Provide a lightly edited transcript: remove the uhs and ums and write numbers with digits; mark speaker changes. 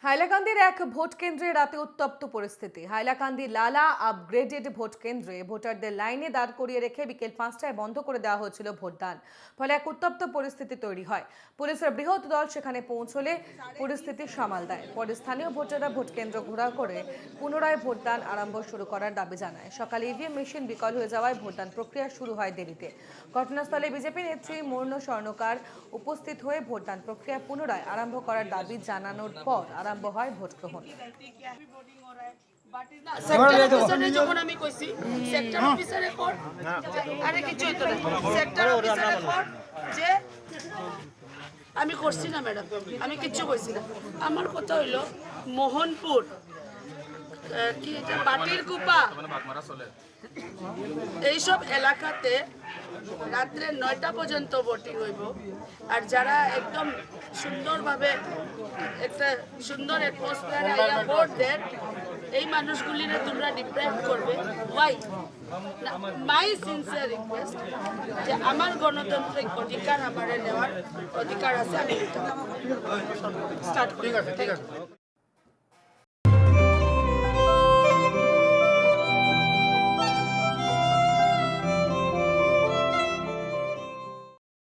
Speaker 1: হাইলাকান্দির এক ভোট কেন্দ্রে রাতে উত্তপ্ত পরিস্থিতি। হাইলাকান্দি লালা আপগ্রেডেড ভোট কেন্দ্রে ভোটারদের লাইনে দাঁড় করিয়ে রেখে বিকেল 5টায় বন্ধ করে দেওয়া হয়েছিল ভোটদান। ফলে এক উত্তপ্ত পরিস্থিতি তৈরি হয়। পুলিশের বৃহৎ দল সেখানে পৌঁছলে পরিস্থিতি সামাল দেয়। পরে স্থানীয় ভোটাররা ভোট কেন্দ্র ঘোরা করে পুনরায় ভোটদান আরম্ভ শুরু করার দাবি জানায়। সকালে ইভিএম মেশিন বিকল হয়ে যাওয়ায় ভোটদান প্রক্রিয়া শুরু হয় দেরিতে। ঘটনাস্থলে বিজেপি নেত্রী মূর্ণ স্বর্ণকার উপস্থিত হয়ে ভোটদান প্রক্রিয়া পুনরায় আরম্ভ করার দাবি জানানোর পর আরম্ভ হয় ভোট গ্রহণ।
Speaker 2: যখন আমি কইছি সেক্টর অফিসারে কোড আরে কিছু হইতো না, সেক্টর অফিসারে কোড যে আমি করছি না ম্যাডাম, আমি কিচ্ছু কইছি না। আমার কথা হইলো মোহনপুর কি এটা বাটির কুপা এইসব এলাকাতে রাত্রে 9টা পর্যন্ত ভোটিং হইব। আর যারা একদম সুন্দরভাবে একটা সুন্দর অ্যাটমসফিয়ারে আইয়া ভোট দেন, এই মানুষগুলিরে তোমরা ডিপ্রাইভ করবে। ওয়াই? মাই সিনসিয়ার রিকোয়েস্ট যে আমার গণতান্ত্রিক অধিকার আমার নেওয়ার অধিকার আছে, আমি স্টার্ট করি।